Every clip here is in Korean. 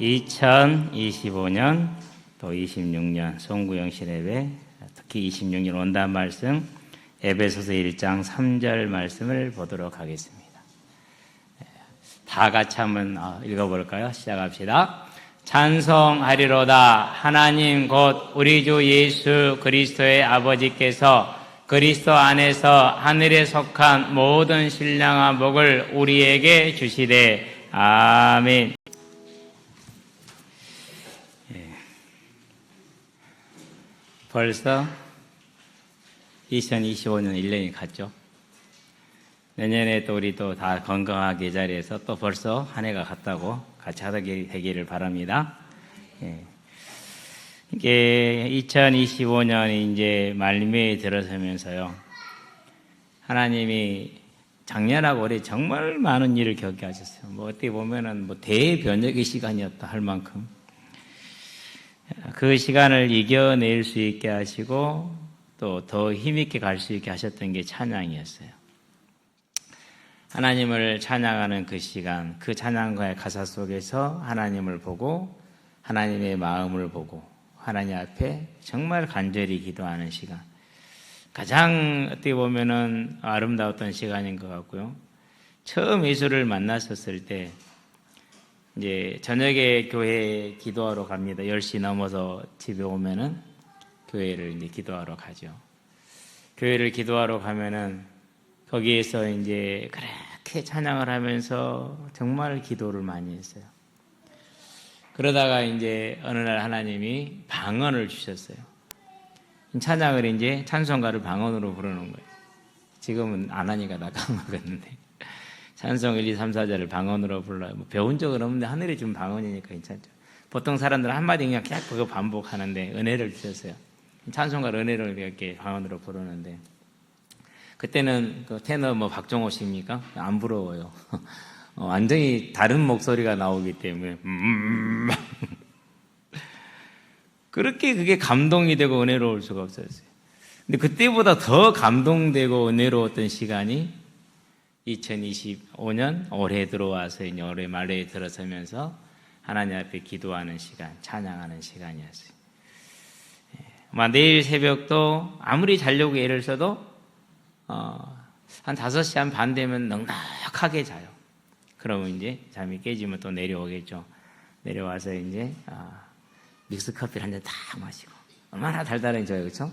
2025년 또 26년 송구영신 예배, 특히 26년 원단 말씀 에베소서 1장 3절 말씀을 보도록 하겠습니다. 다 같이 한번 읽어볼까요? 시작합시다. 찬송하리로다. 하나님 곧 우리 주 예수 그리스도의 아버지께서 그리스도 안에서 하늘에 속한 모든 신령한 복을 우리에게 주시되 아멘. 벌써 2025년 1년이 갔죠. 내년에 또 우리 또 다 건강하게 이 자리에서 또 벌써 한 해가 갔다고 같이 하게 되기를 바랍니다. 이게 2025년이 이제 말미에 들어서면서요. 하나님이 작년하고 올해 정말 많은 일을 겪게 하셨어요. 어떻게 보면은 대변혁의 시간이었다 할 만큼 그 시간을 이겨낼 수 있게 하시고 또 더 힘있게 갈 수 있게 하셨던 게 찬양이었어요. 하나님을 찬양하는 그 시간, 그 찬양과의 가사 속에서 하나님을 보고 하나님의 마음을 보고 하나님 앞에 정말 간절히 기도하는 시간, 가장 어떻게 보면은 아름다웠던 시간인 것 같고요. 처음 예수를 만났었을 때 이제 저녁에 교회에 기도하러 갑니다. 10시 넘어서 집에 오면은 교회를 이제 기도하러 가죠. 교회를 기도하러 가면은 거기에서 이제 그렇게 찬양을 하면서 정말 기도를 많이 했어요. 그러다가 이제 어느 날 하나님이 방언을 주셨어요. 찬양을 이제 찬송가를 방언으로 부르는 거예요. 지금은 안 하니까 다 까먹었는데. 찬송 1, 2, 3, 4절을 방언으로 불러요. 배운 적은 없는데 하늘이 준 방언이니까 괜찮죠. 보통 사람들은 한마디 그냥 그거 반복하는데 은혜를 주셨어요. 찬송가를 은혜를 이렇게 방언으로 부르는데 그때는 그 테너 박종호 씨입니까? 안 부러워요. 완전히 다른 목소리가 나오기 때문에 그렇게 그게 감동이 되고 은혜로울 수가 없었어요. 근데 그때보다 더 감동되고 은혜로웠던 시간이 2025년 올해 들어와서 이제 올해 말에 들어서면서 하나님 앞에 기도하는 시간, 찬양하는 시간이었어요. 내일 새벽도 아무리 자려고 애를 써도 한 5시 한 반 되면 넉넉하게 자요. 그러면 이제 잠이 깨지면 또 내려오겠죠. 내려와서 이제 믹스 커피를 한 잔 딱 마시고 얼마나 달달한지 그렇죠?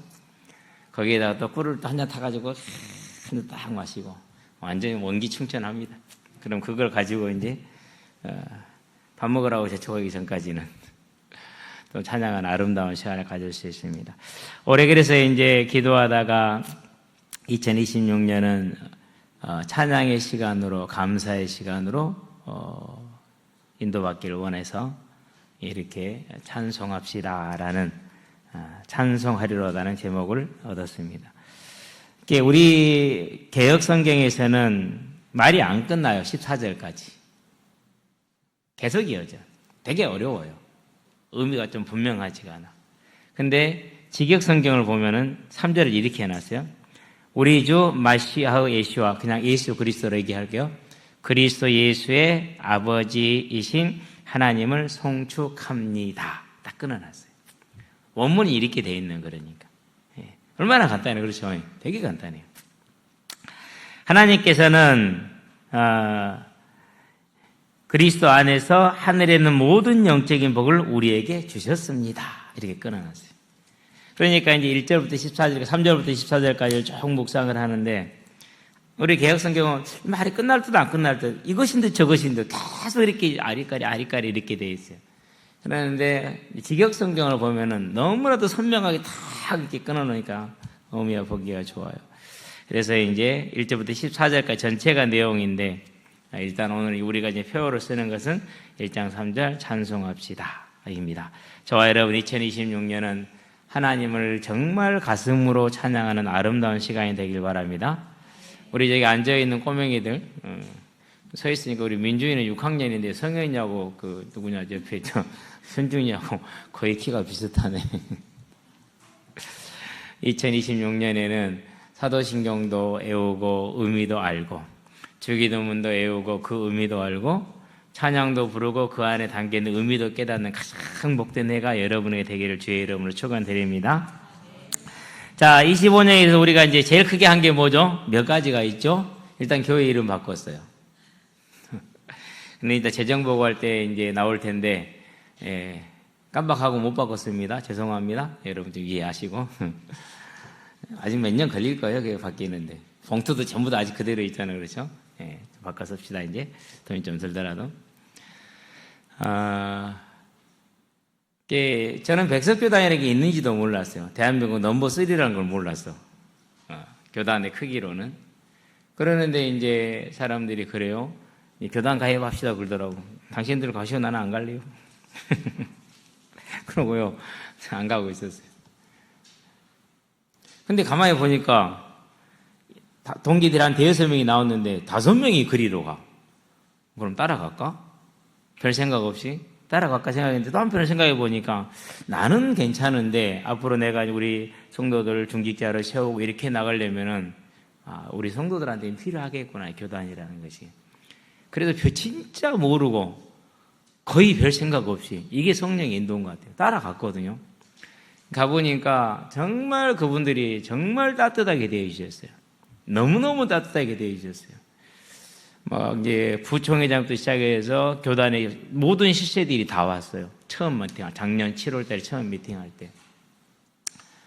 거기에다가 또 꿀을 또 한 잔 타가지고 한 잔 딱 마시고 완전히 원기 충전합니다. 그럼 그걸 가지고 이제 밥 먹으라고 제쳐가기 전까지는 또 찬양한 아름다운 시간을 가질 수 있습니다. 올해 그래서 이제 기도하다가 2026년은 찬양의 시간으로, 감사의 시간으로 인도받기를 원해서 이렇게 찬송합시다라는 찬송하리로다는 제목을 얻었습니다. 우리 개역 성경에서는 말이 안 끝나요. 14절까지 계속 이어져. 되게 어려워요. 의미가 좀 분명하지가 않아. 근데 직역 성경을 보면은 3절을 이렇게 해놨어요. 우리 주 마시아흐 예수와, 그냥 예수 그리스도로 얘기할게요. 그리스도 예수의 아버지이신 하나님을 송축합니다. 딱 끊어놨어요. 원문이 이렇게 돼 있는 거니까. 얼마나 간단해요. 그렇죠? 되게 간단해요. 하나님께서는 그리스도 안에서 하늘에 있는 모든 영적인 복을 우리에게 주셨습니다. 이렇게 끊어놨어요. 그러니까 이제 1절부터 14절, 3절부터 14절까지 쭉 묵상을 하는데 우리 개역성경은 말이 끝날 듯 안 끝날 듯 이것인 듯 저것인 듯 계속 이렇게 아리까리 이렇게 돼 있어요. 그런데 직역성경을 보면은 너무나도 선명하게 다 이렇게 끊어놓으니까 의미가 보기가 좋아요. 그래서 이제 1절부터 14절까지 전체가 내용인데 일단 오늘 우리가 이제 표어로 쓰는 것은 1장 3절 찬송합시다 입니다. 저와 여러분 2026년은 하나님을 정말 가슴으로 찬양하는 아름다운 시간이 되길 바랍니다. 우리 저기 앉아있는 꼬맹이들 서 있으니까 우리 민준이는 6학년인데 성현이하고 그 누구냐 옆에 저 현중이하고 거의 키가 비슷하네. 2026년에는 사도신경도 애우고 의미도 알고 주기도문도 애우고 그 의미도 알고 찬양도 부르고 그 안에 담겨있는 의미도 깨닫는 가장 복된 해가 여러분에게 되기를 주의 이름으로 축원드립니다. 자, 25년에서 우리가 이제 제일 크게 한 게 뭐죠? 몇 가지가 있죠? 일단 교회 이름 바꿨어요. 근데 이제 재정보고 할 때 이제 나올 텐데, 깜빡하고 못 바꿨습니다. 죄송합니다. 여러분 좀 이해하시고. 아직 몇 년 걸릴 거예요. 그게 바뀌는데. 봉투도 전부 다 아직 그대로 있잖아요. 그렇죠? 바꿔 씁시다, 이제. 돈이 좀 들더라도. 저는 백석교단이라는 게 있는지도 몰랐어요. 대한민국 넘버 3라는 걸 몰랐어. 교단의 크기로는. 그러는데 이제 사람들이 그래요. 교단 가입합시다 그러더라고. 당신들 가시오, 나는 안 갈래요. 그러고요. 안 가고 있었어요. 근데 가만히 보니까 동기들 한 5명이 나왔는데 5명이 그리로 가. 그럼 따라갈까? 별 생각 없이 따라갈까 생각했는데 또 한편으로 생각해 보니까 나는 괜찮은데 앞으로 내가 우리 성도들 중직자를 세우고 이렇게 나가려면은 우리 성도들한테 필요하겠구나, 교단이라는 것이. 그래서 진짜 모르고 거의 별 생각 없이 이게 성령의 인도인 것 같아요. 따라갔거든요. 가보니까 정말 그분들이 정말 따뜻하게 대해주셨어요. 너무너무 따뜻하게 대해주셨어요. 막 이제 부총회장부터 시작해서 교단의 모든 실세들이 다 왔어요. 처음 미팅, 작년 7월달에 처음 미팅할 때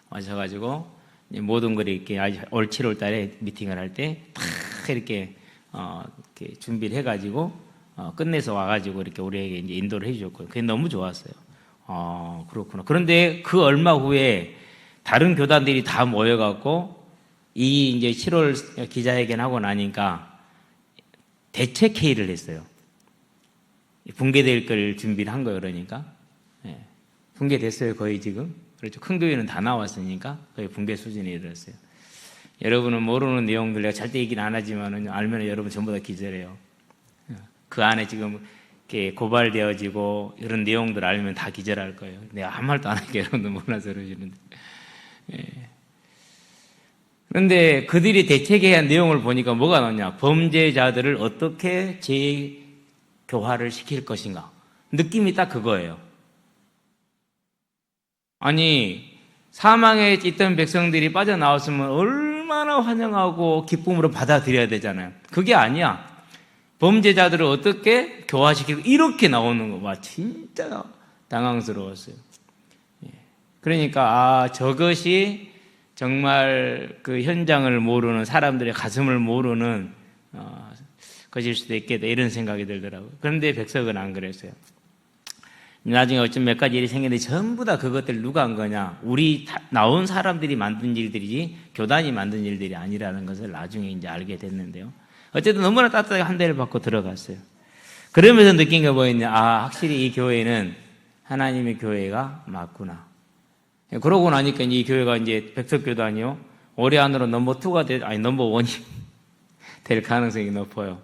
와셔가지고 모든 걸 이렇게 올 7월달에 미팅을 할 때 다 이렇게 준비를 해가지고 끝내서 와가지고 이렇게 우리에게 이제 인도를 해주셨고요. 그게 너무 좋았어요. 그렇구나. 그런데 그 얼마 후에 다른 교단들이 다 모여갖고 이 이제 7월 기자회견 하고 나니까 대책 회의를 했어요. 붕괴될 걸 준비를 한 거예요. 그러니까 붕괴됐어요. 거의 지금. 그렇죠. 큰 교회는 다 나왔으니까 거의 붕괴 수준에 이르렀어요. 여러분은 모르는 내용들 내가 절대 얘기는 안 하지만은 알면 여러분 전부 다 기절해요. 그 안에 지금 이렇게 고발되어지고 이런 내용들 알면 다 기절할 거예요. 내가 아무 말도 안 하니까 여러분들 몰라서 그러시는데. 그런데 그들이 대책에 한 내용을 보니까 뭐가 나오냐? 범죄자들을 어떻게 재교화를 시킬 것인가? 느낌이 딱 그거예요. 아니, 사망에 있던 백성들이 빠져나왔으면 얼마나 환영하고 기쁨으로 받아들여야 되잖아요. 그게 아니야. 범죄자들을 어떻게 교화시키고 이렇게 나오는 거 봐. 진짜 당황스러웠어요. 그러니까 저것이 정말 그 현장을 모르는 사람들의 가슴을 모르는 것일 수도 있겠다 이런 생각이 들더라고요. 그런데 백석은 안 그랬어요. 나중에 어쩜 몇 가지 일이 생겼는데 전부 다 그것들 누가 한 거냐? 우리 나온 사람들이 만든 일들이지 교단이 만든 일들이 아니라는 것을 나중에 이제 알게 됐는데요. 어쨌든 너무나 따뜻하게 한 대를 받고 들어갔어요. 그러면서 느낀 게 뭐였냐? 확실히 이 교회는 하나님의 교회가 맞구나. 그러고 나니까 이 교회가 이제 백석교단이요. 올해 안으로 넘버 2가 넘버 1이 될 가능성이 높아요.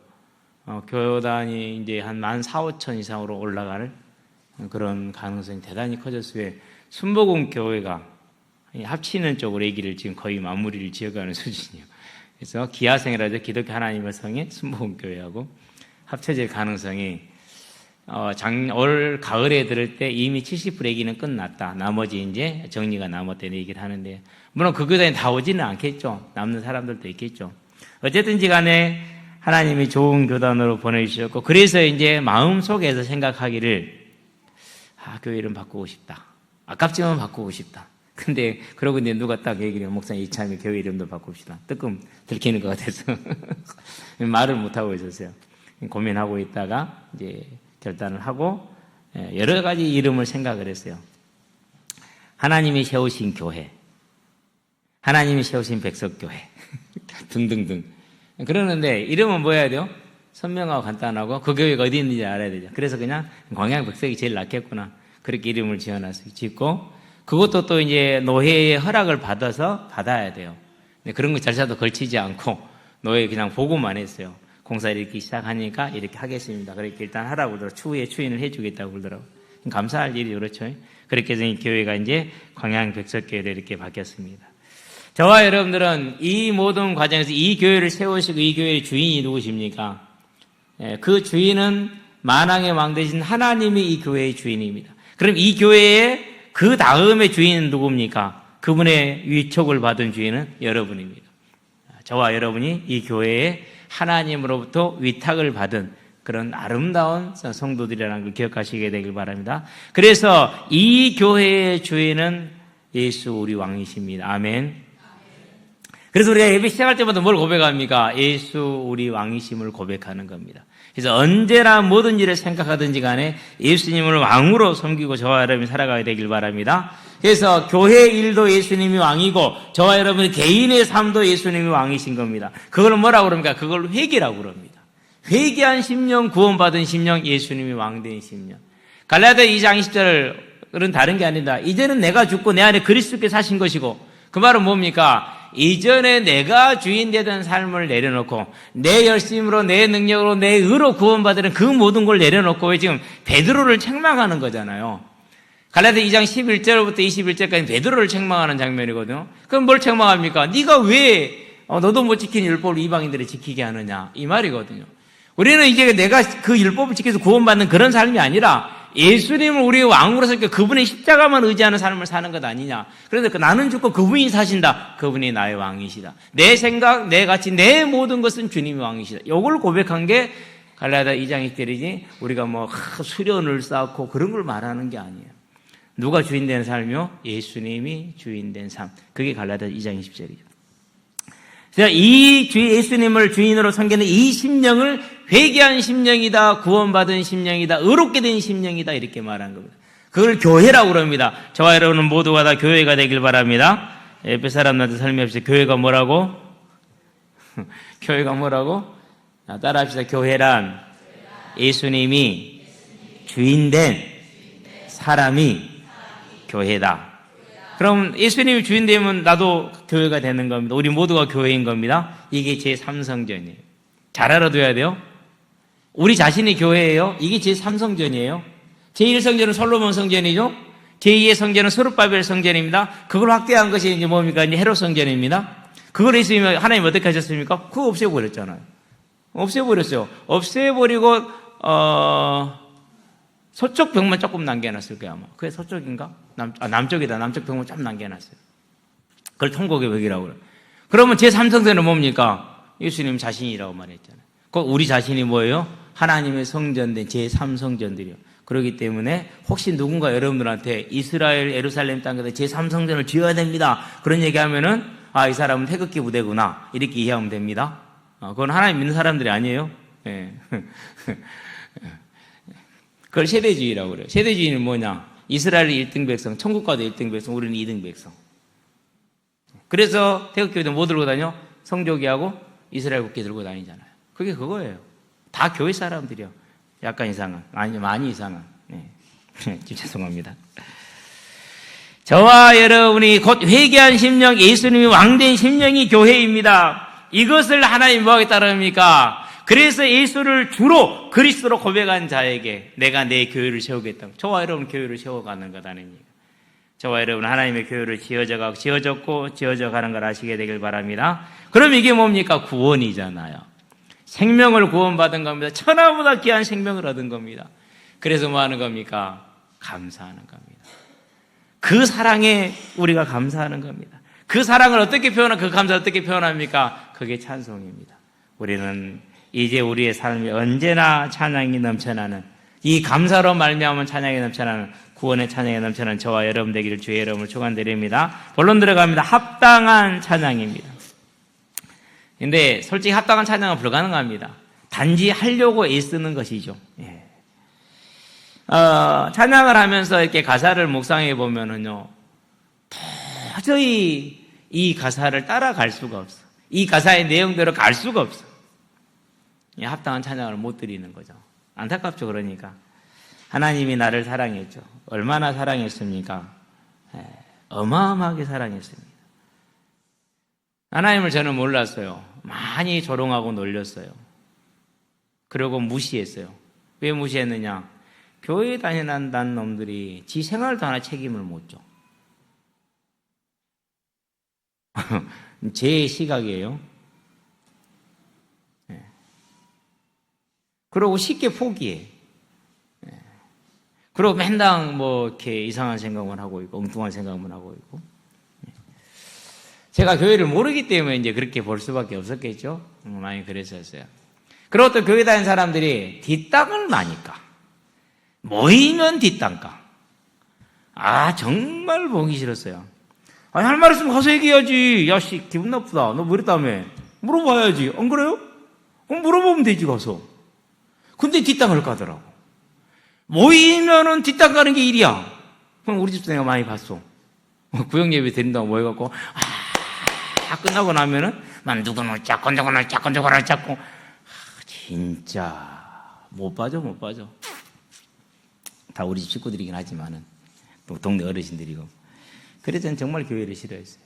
교단이 이제 한 14,5천 이상으로 올라갈 그런 가능성이 대단히 커졌어요. 순복음 교회가 합치는 쪽으로 얘기를 지금 거의 마무리를 지어가는 수준이에요. 그래서 기아생이라죠. 기독교 하나님의 성의 순복음 교회하고 합쳐질 가능성이 올 가을에 들을 때 이미 70% 얘기는 끝났다. 나머지 이제 정리가 남았다는 얘기를 하는데, 물론 그 교단이 다 오지는 않겠죠. 남는 사람들도 있겠죠. 어쨌든지 간에 하나님이 좋은 교단으로 보내주셨고, 그래서 이제 마음속에서 생각하기를, 교회 이름 바꾸고 싶다. 아깝지만 바꾸고 싶다. 근데 그러고 이제 누가 딱 얘기를 해요. 목사님 이참에 교회 이름도 바꿉시다. 뜨끔 들키는 것 같아서 말을 못하고 있었어요. 고민하고 있다가 이제 결단을 하고 여러 가지 이름을 생각을 했어요. 하나님이 세우신 교회, 하나님이 세우신 백석교회 등등등. 그러는데 이름은 뭐 해야 돼요? 선명하고 간단하고 그 교회가 어디 있는지 알아야 되죠. 그래서 그냥 광양 백석이 제일 낫겠구나. 그렇게 이름을 짓고 그것도 또 이제 노회의 허락을 받아야 돼요. 근데 그런 거 절차도 걸치지 않고 노회 그냥 보고만 했어요. 공사를 이렇게 시작하니까 이렇게 하겠습니다. 그렇게 일단 하라고 그러더라고요. 추후에 추인을 해주겠다고 그러더라고요. 감사할 일이 그렇죠. 그렇게 해서 이 교회가 이제 광양 백석교회로 이렇게 바뀌었습니다. 저와 여러분들은 이 모든 과정에서 이 교회를 세우시고 이 교회의 주인이 누구십니까? 그 주인은 만왕의 왕 되신 하나님이 이 교회의 주인입니다. 그럼 이 교회의 그 다음의 주인은 누굽니까? 그분의 위촉을 받은 주인은 여러분입니다. 저와 여러분이 이 교회에 하나님으로부터 위탁을 받은 그런 아름다운 성도들이라는 걸 기억하시게 되길 바랍니다. 그래서 이 교회의 주인은 예수 우리 왕이십니다. 아멘. 그래서 우리가 예배 시작할 때마다 뭘 고백합니까? 예수 우리 왕이심을 고백하는 겁니다. 그래서 언제나 모든 일을 생각하든지 간에 예수님을 왕으로 섬기고 저와 여러분이 살아가야 되길 바랍니다. 그래서 교회 일도 예수님이 왕이고 저와 여러분의 개인의 삶도 예수님이 왕이신 겁니다. 그걸 뭐라고 그럽니까? 그걸 회개라고 그럽니다. 회개한 심령, 구원받은 심령, 예수님이 왕된 심령. 갈라디아 2장 20절은 다른 게 아니다. 이제는 내가 죽고 내 안에 그리스도께 사신 것이고, 그 말은 뭡니까? 이전에 내가 주인 되던 삶을 내려놓고 내 열심으로, 내 능력으로, 내 의로 구원받으는 그 모든 걸 내려놓고 지금 베드로를 책망하는 거잖아요. 갈라디아 2장 11절부터 21절까지 베드로를 책망하는 장면이거든요. 그럼 뭘 책망합니까? 네가 왜 너도 못 지킨 율법을 이방인들이 지키게 하느냐, 이 말이거든요. 우리는 이제 내가 그 율법을 지켜서 구원받는 그런 삶이 아니라 예수님을 우리의 왕으로 삼고 그분의 십자가만 의지하는 삶을 사는 것 아니냐. 그래서 나는 죽고 그분이 사신다. 그분이 나의 왕이시다. 내 생각, 내 가치, 내 모든 것은 주님이 왕이시다. 이걸 고백한 게 갈라디아 2장 20절이지 우리가 수련을 쌓고 그런 걸 말하는 게 아니에요. 누가 주인 된 삶이요? 예수님이 주인 된 삶. 그게 갈라디아 2장 20절이죠. 이 예수님을 주인으로 섬기는 이 심령을 회개한 심령이다, 구원받은 심령이다, 의롭게 된 심령이다, 이렇게 말한 겁니다. 그걸 교회라고 그럽니다. 저와 여러분은 모두가 다 교회가 되길 바랍니다. 옆에 사람들한테 설명합시다. 교회가 뭐라고? 교회가 뭐라고? 따라합시다. 교회란 예수님이 주인된 사람이 교회다. 그럼 예수님이 주인 되면 나도 교회가 되는 겁니다. 우리 모두가 교회인 겁니다. 이게 제3성전이에요. 잘 알아둬야 돼요. 우리 자신이 교회예요. 이게 제3성전이에요. 제1성전은 솔로몬 성전이죠. 제2의 성전은 스룹바벨 성전입니다. 그걸 확대한 것이 이제 뭡니까? 이제 헤롯 성전입니다. 그걸 예수님이 하나님 어떻게 하셨습니까? 그거 없애버렸잖아요. 없애버렸어요. 없애버리고 서쪽 벽만 조금 남겨놨을 거야, 아마. 그게 서쪽인가? 남쪽이다. 남쪽 벽만 좀 남겨놨어요. 그걸 통곡의 벽이라고 그래요. 그러면 제3성전은 뭡니까? 예수님 자신이라고 말했잖아요. 우리 자신이 뭐예요? 하나님의 성전된 제3성전들이요. 그렇기 때문에 혹시 누군가 여러분들한테 이스라엘 예루살렘 땅에서 제3성전을 지어야 됩니다. 그런 얘기하면은 이 사람은 태극기 부대구나. 이렇게 이해하면 됩니다. 그건 하나님 믿는 사람들이 아니에요. 네. 그걸 세대주의라고 그래요. 세대주의는 뭐냐? 이스라엘이 1등 백성, 천국 가도 1등 백성, 우리는 2등 백성. 그래서 태극기도 뭐 들고 다녀? 성조기하고 이스라엘 국기 들고 다니잖아요. 그게 그거예요. 다 교회 사람들이요. 약간 이상한, 아니 많이 이상한. 네. 죄송합니다. 저와 여러분이 곧 회개한 심령, 예수님이 왕된 심령이 교회입니다. 이것을 하나님 뭐하게 따릅니까? 그래서 예수를 주로 그리스도로 고백한 자에게 내가 내 교회를 세우겠다. 저와 여러분 교회를 세워가는 것 아닙니까? 저와 여러분 하나님의 교회를 지어졌고 지어져 가는 걸 아시게 되길 바랍니다. 그럼 이게 뭡니까? 구원이잖아요. 생명을 구원받은 겁니다. 천하보다 귀한 생명을 얻은 겁니다. 그래서 뭐 하는 겁니까? 감사하는 겁니다. 그 사랑에 우리가 감사하는 겁니다. 그 사랑을 어떻게 그 감사를 어떻게 표현합니까? 그게 찬송입니다. 우리는 이제 우리의 삶이 언제나 찬양이 넘쳐나는, 이 감사로 말미암은 찬양이 넘쳐나는, 구원의 찬양이 넘쳐나는 저와 여러분 되기를 주의 이름으로 축원드립니다. 본론 들어갑니다. 합당한 찬양입니다. 근데 솔직히 합당한 찬양은 불가능합니다. 단지 하려고 애쓰는 것이죠. 예. 찬양을 하면서 이렇게 가사를 묵상해 보면은요, 도저히 이 가사를 따라갈 수가 없어. 이 가사의 내용대로 갈 수가 없어. 합당한 찬양을 못 드리는 거죠. 안타깝죠. 그러니까 하나님이 나를 사랑했죠. 얼마나 사랑했습니까? 어마어마하게 사랑했습니다. 하나님을 저는 몰랐어요. 많이 조롱하고 놀렸어요. 그리고 무시했어요. 왜 무시했느냐? 교회 다니는 놈들이 지 생활도 하나 책임을 못 져. 제 시각이에요. 그러고 쉽게 포기해. 그리고 맨날 뭐 이렇게 이상한 생각만 하고 있고 엉뚱한 생각만 하고 있고. 제가 교회를 모르기 때문에 이제 그렇게 볼 수밖에 없었겠죠. 많이 그랬었어요. 그리고 또 교회 다니는 사람들이 뒷땅을 많이 까. 모이면 뒷땅 까. 정말 보기 싫었어요. 할 말 있으면 가서 얘기해야지. 야, 씨, 기분 나쁘다. 너 뭐 이랬다며. 물어봐야지. 안 그래요? 물어보면 되지, 가서. 근데 뒷땅을 까더라고. 모이면은 뒷땅 까는 게 일이야. 그럼 우리 집도 내가 많이 봤어. 구역예배 드린다고 모여갖고, 끝나고 나면은, 누구는 짝고, 누구는 짝고, 누구는 짝고. 진짜, 못 빠져. 다 우리 집 식구들이긴 하지만은, 또 동네 어르신들이고. 그래서 저는 정말 교회를 싫어했어요.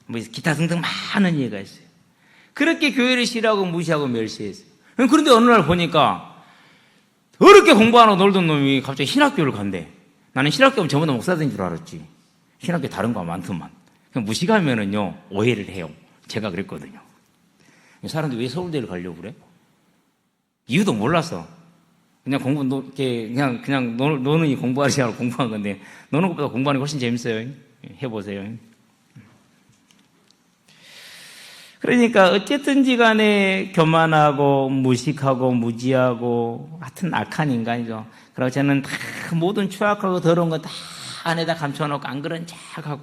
뭐 기타 등등 많은 이유가 있어요. 그렇게 교회를 싫어하고 무시하고 멸시했어요. 그런데 어느 날 보니까 어렵게 공부하고 놀던 놈이 갑자기 신학교를 간대. 나는 신학교면 전부 다 목사된 줄 알았지. 신학교 다른 거 많더만. 그냥 무식하면은요, 오해를 해요. 제가 그랬거든요. 사람들이 왜 서울대를 가려고 그래? 이유도 몰랐어. 그냥 그냥 노는 공부하지 않고 공부한 건데, 노는 것보다 공부하는 게 훨씬 재밌어요. 해보세요. 그러니까 어쨌든지 간에 교만하고 무식하고 무지하고 하여튼 악한 인간이죠. 그리고 저는 다 모든 추악하고 더러운 거 다 안에다 감춰놓고 안 그런 척하고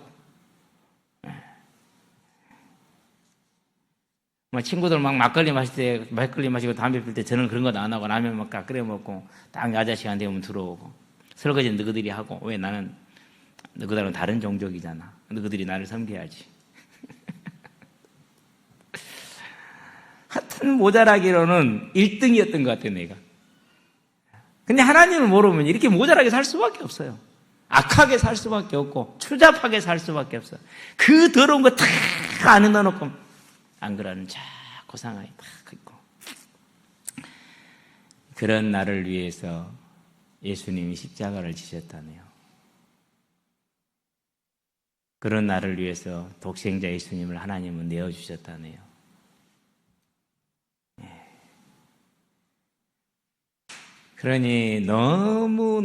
뭐 친구들 막 막걸리 마시고 담배 필 때 저는 그런 거 안 하고 라면 막 끓여 먹고 딱 야자 시간 되면 들어오고 설거지는 너희들이 하고 왜 나는 너희들은 다른 종족이잖아. 너희들이 나를 섬겨야지. 하여튼 모자라기로는 1등이었던 것 같아요, 내가. 근데 하나님을 모르면 이렇게 모자라게 살 수밖에 없어요. 악하게 살 수밖에 없고 추잡하게 살 수밖에 없어요. 그 더러운 거 다 안에 넣어놓고 안 그러는 자꾸 상하이 딱 있고. 그런 나를 위해서 예수님이 십자가를 지셨다네요. 그런 나를 위해서 독생자 예수님을 하나님은 내어주셨다네요. 그러니 너무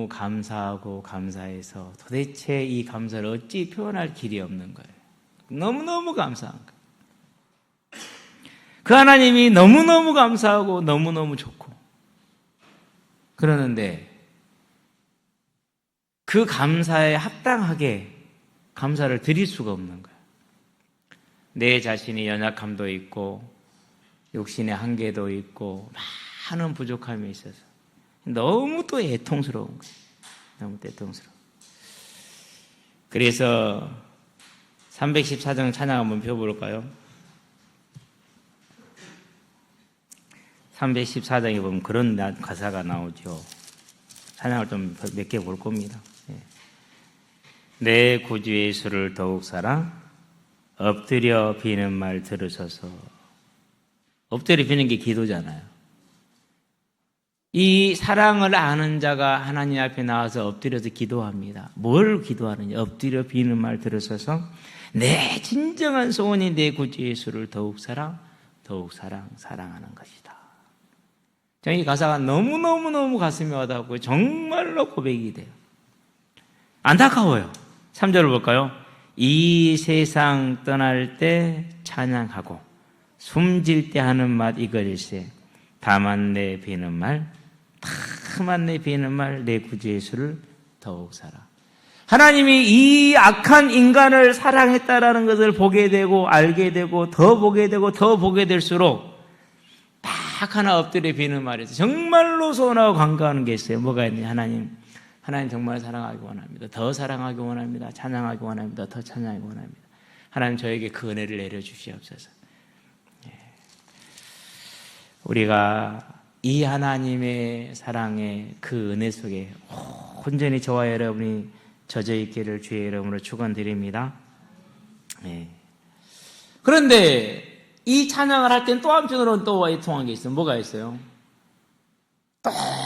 감사하고 감사해서 도대체 이 감사를 어찌 표현할 길이 없는 거예요. 너무너무 감사한 거예요. 그 하나님이 너무너무 감사하고 너무너무 좋고 그러는데 그 감사에 합당하게 감사를 드릴 수가 없는 거예요. 내 자신이 연약함도 있고 욕심의 한계도 있고 많은 부족함이 있어서 너무 또 애통스러운 거예요. 너무 애통스러워. 그래서 314장 찬양 한번 펴볼까요? 314장에 보면 그런 가사가 나오죠. 찬양을 좀 몇 개 볼 겁니다. 내 구주 예수를 더욱 사랑 엎드려 비는 말 들으소서. 엎드려 비는 게 기도잖아요. 이 사랑을 아는 자가 하나님 앞에 나와서 엎드려서 기도합니다. 뭘 기도하느냐? 엎드려 비는 말 들으소서. 내 진정한 소원이 내 구주 예수를 더욱 사랑하는 것이다. 이 가사가 너무너무 가슴이 와닿고 정말로 고백이 돼요. 안타까워요. 3절을 볼까요? 이 세상 떠날 때 찬양하고 숨질 때 하는 맛 이것일세. 다만 내 비는 말 내 구주 예수를 더욱 사랑. 하나님이 이 악한 인간을 사랑했다라는 것을 보게 되고 알게 되고 더 보게 되고 더 보게 될수록 딱 하나 엎드려 비는 말에서 정말로 소원하고 간구하는 게 있어요. 뭐가 있냐? 하나님 정말 사랑하기 원합니다. 더 사랑하기 원합니다. 찬양하기 원합니다. 더 찬양하기 원합니다. 하나님 저에게 그 은혜를 내려주시옵소서. 우리가 이 하나님의 사랑의 그 은혜 속에 온전히 저와 여러분이 젖어 있기를 주의 이름으로 축원드립니다. 그런데 이 찬양을 할 땐 또 한편으로는 또 애통한 게 있어요. 뭐가 있어요?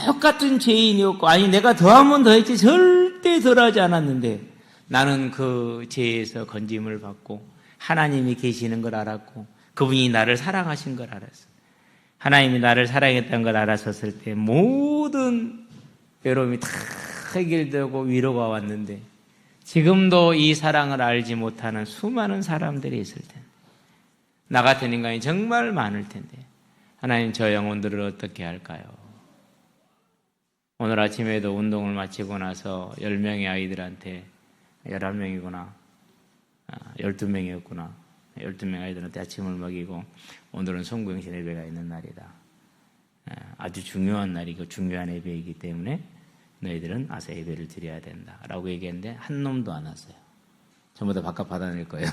똑같은 죄인이었고 내가 더하면 더했지 절대 덜하지 않았는데 나는 그 죄에서 건짐을 받고 하나님이 계시는 걸 알았고 그분이 나를 사랑하신 걸 알았어. 하나님이 나를 사랑했다는 걸 알았었을 때 모든 외로움이 다 해결되고 위로가 왔는데 지금도 이 사랑을 알지 못하는 수많은 사람들이 있을 텐데 나 같은 인간이 정말 많을 텐데 하나님 저 영혼들을 어떻게 할까요? 오늘 아침에도 운동을 마치고 나서 10명의 아이들한테 11명이구나 12명이었구나 12명 아이들한테 아침을 먹이고 오늘은 송구영신 예배가 있는 날이다. 아주 중요한 날이고 중요한 예배이기 때문에 너희들은 아사 예배를 드려야 된다 라고 얘기했는데 한 놈도 안 왔어요. 전부 다 바깥 받아낼 거예요.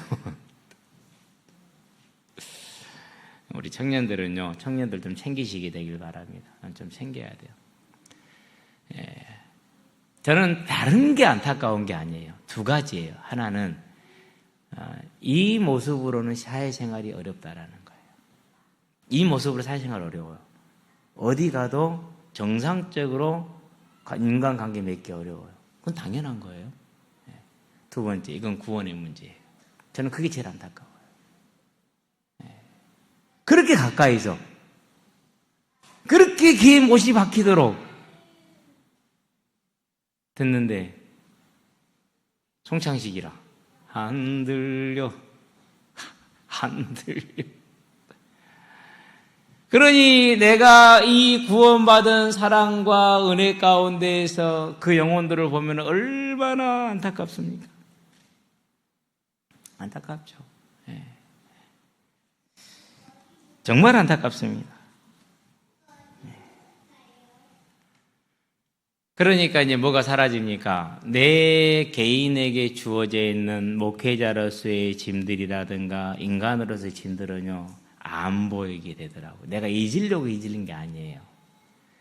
우리 청년들은요, 청년들 좀 챙기시게 되길 바랍니다. 좀 챙겨야 돼요. 저는 다른 게 안타까운 게 아니에요. 두 가지예요. 하나는 이 모습으로는 사회생활이 어렵다라는 거예요. 이 모습으로 사회생활 어려워요. 어디 가도 정상적으로 인간관계 맺기 어려워요. 그건 당연한 거예요. 두 번째, 이건 구원의 문제예요. 저는 그게 제일 안타까워요. 그렇게 가까이서 그렇게 귀에 못이 박히도록 듣는데 송창식이라 안 들려 안 들려. 그러니 내가 이 구원받은 사랑과 은혜 가운데에서 그 영혼들을 보면 얼마나 안타깝습니까? 안타깝죠. 정말 안타깝습니다. 그러니까 이제 뭐가 사라집니까? 내 개인에게 주어져 있는 목회자로서의 짐들이라든가 인간으로서의 짐들은요 안 보이게 되더라고요. 내가 잊으려고 잊는 게 아니에요.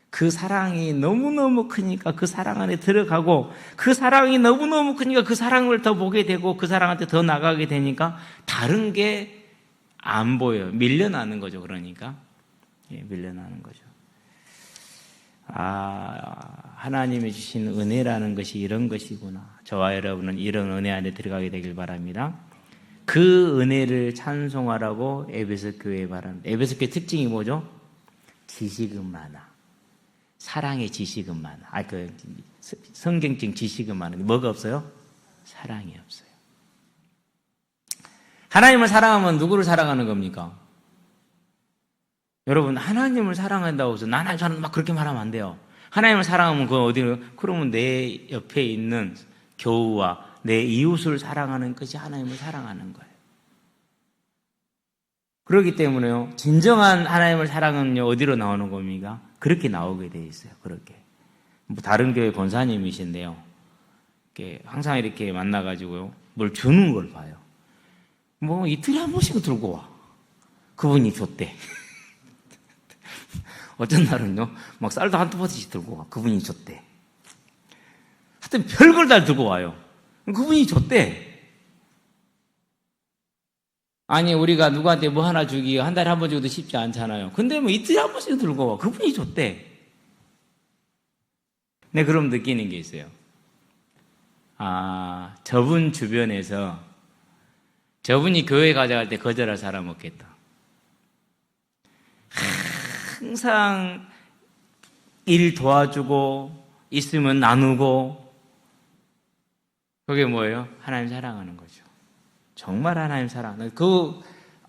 그 사랑이 너무너무 크니까 그 사랑 안에 들어가고 그 사랑이 너무너무 크니까 그 사랑을 더 보게 되고 그 사랑한테 더 나가게 되니까 다른 게 안 보여요. 밀려나는 거죠. 그러니까 밀려나는 거죠. 하나님이 주신 은혜라는 것이 이런 것이구나. 저와 여러분은 이런 은혜 안에 들어가게 되길 바랍니다. 그 은혜를 찬송하라고 에베소 교회에 바랍니다. 에베소 교회 특징이 뭐죠? 지식은 많아. 사랑의 지식은 많아. 성경적 지식은 많은데 뭐가 없어요? 사랑이 없어요. 하나님을 사랑하면 누구를 사랑하는 겁니까? 여러분, 하나님을 사랑한다고 해서 나는 저는 막 그렇게 말하면 안 돼요. 하나님을 사랑하면 그건 어디로? 그러면 내 옆에 있는 교우와 내 이웃을 사랑하는 것이 하나님을 사랑하는 거예요. 그렇기 때문에요, 진정한 하나님을 사랑은요, 어디로 나오는 겁니까? 그렇게 나오게 돼 있어요. 그렇게. 다른 교회 권사님이신데요, 항상 이렇게 만나가지고요, 뭘 주는 걸 봐요. 이틀에 한 번씩 들고 와. 그분이 줬대. 어떤 날은요, 막 쌀도 한두 번씩 들고 와. 그분이 줬대. 하여튼 별걸 다 들고 와요. 그분이 줬대. 아니, 우리가 누구한테 뭐 하나 주기 한 달에 한 번 주기도 쉽지 않잖아요. 근데 이틀에 한 번씩 들고 와. 그분이 줬대. 네, 그럼 느끼는 게 있어요. 저분 주변에서 저분이 교회 가져갈 때 거절할 사람 없겠다. 항상 일 도와주고 있으면 나누고, 그게 뭐예요? 하나님 사랑하는 거죠. 정말 하나님 사랑하는, 그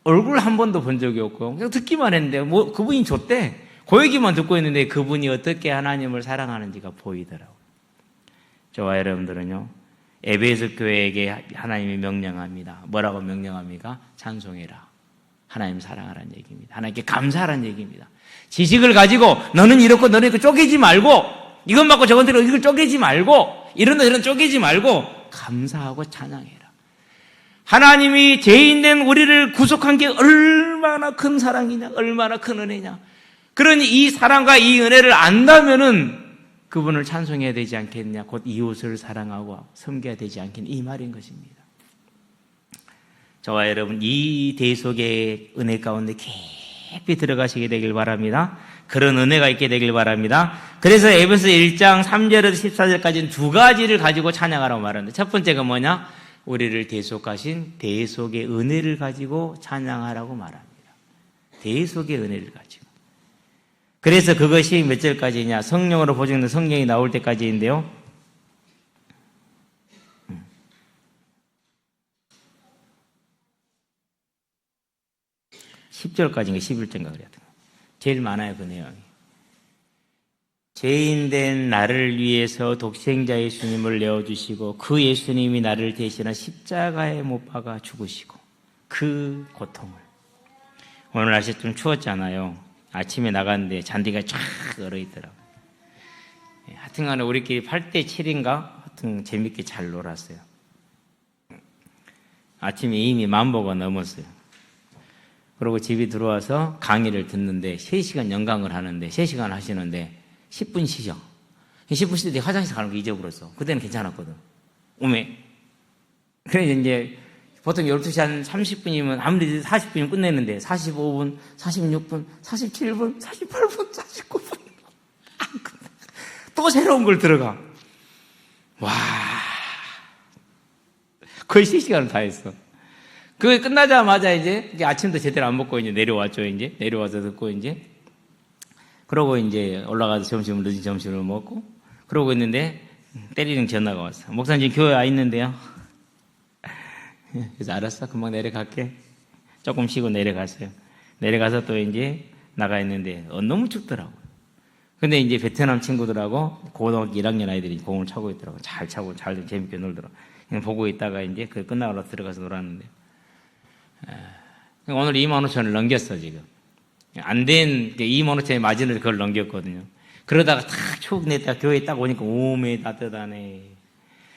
얼굴 한 번도 본 적이 없고 그냥 듣기만 했는데 그분이 줬대. 그 얘기만 듣고 있는데 그분이 어떻게 하나님을 사랑하는지가 보이더라고요. 저와 여러분들은요, 에베소 교회에게 하나님이 명령합니다. 뭐라고 명령합니까? 찬송해라. 하나님 사랑하라는 얘기입니다. 하나님께 감사하라는 얘기입니다. 지식을 가지고 너는 이렇고 너는 이렇고 쪼개지 말고, 이건 받고 저건 들고 이걸 쪼개지 말고, 이런 거 저런 쪼개지 말고 감사하고 찬양해라. 하나님이 죄인된 우리를 구속한 게 얼마나 큰 사랑이냐, 얼마나 큰 은혜냐. 그러니 이 사랑과 이 은혜를 안다면은 그분을 찬송해야 되지 않겠냐, 곧 이웃을 사랑하고 섬겨야 되지 않겠냐, 이 말인 것입니다. 저와 여러분, 이 대속의 은혜 가운데 깊이 들어가시게 되길 바랍니다. 그런 은혜가 있게 되길 바랍니다. 그래서 에베소 1장 3절에서 14절까지는 두 가지를 가지고 찬양하라고 말하는데, 첫 번째가 뭐냐? 우리를 대속하신 대속의 은혜를 가지고 찬양하라고 말합니다. 대속의 은혜를 가지고. 그래서 그것이 몇 절까지냐? 성령으로 보증된 성령이 나올 때까지인데요. 10절까지인가 11절인가 그래야 돼요. 제일 많아요, 그 내용이. 죄인된 나를 위해서 독생자 예수님을 내어주시고 그 예수님이 나를 대신한 십자가에 못 박아 죽으시고 그 고통을. 오늘 날씨 좀 추웠잖아요. 아침에 나갔는데 잔디가 쫙 얼어있더라고요. 하여튼간에 우리끼리 8대 7인가 하여튼 재밌게 잘 놀았어요. 아침에 이미 10,000보가 넘었어요. 그리고 집에 들어와서 강의를 듣는데 3시간 연강을 하는데 3시간 하시는데 10분 쉬죠. 10분 쉬는데 화장실 가는 거 잊어버렸어. 그때는 괜찮았거든. 오메. 그래서 이제 보통 12시 한 30분이면 아무리 40분이면 끝내는데 45분, 46분, 47분, 48분, 49분 안 끝나. 또 새로운 걸 들어가. 와, 거의 3시간을 다 했어. 그게 끝나자마자 이제 아침도 제대로 안 먹고 이제 내려왔죠. 이제 내려와서 듣고 이제 그러고 이제 올라가서 늦은 점심을 먹고 그러고 있는데 때리는 전화가 왔어. 목사님 지금 교회 와 있는데요. 그래서 알았어, 금방 내려갈게. 조금 쉬고 내려갔어요. 내려가서 또 이제 나가 있는데 너무 춥더라고요. 근데 이제 베트남 친구들하고 고등학교 1학년 아이들이 공을 차고 있더라고요. 잘 차고 잘 재밌게 놀더라고요. 그냥 보고 있다가 이제 그 끝나고 들어가서 놀았는데 오늘 25,000원을 넘겼어 지금. 안 된 25,000원의 마진을 그걸 넘겼거든요. 그러다가 탁 냈다가 교회에 딱 오니까 오메 따뜻하네.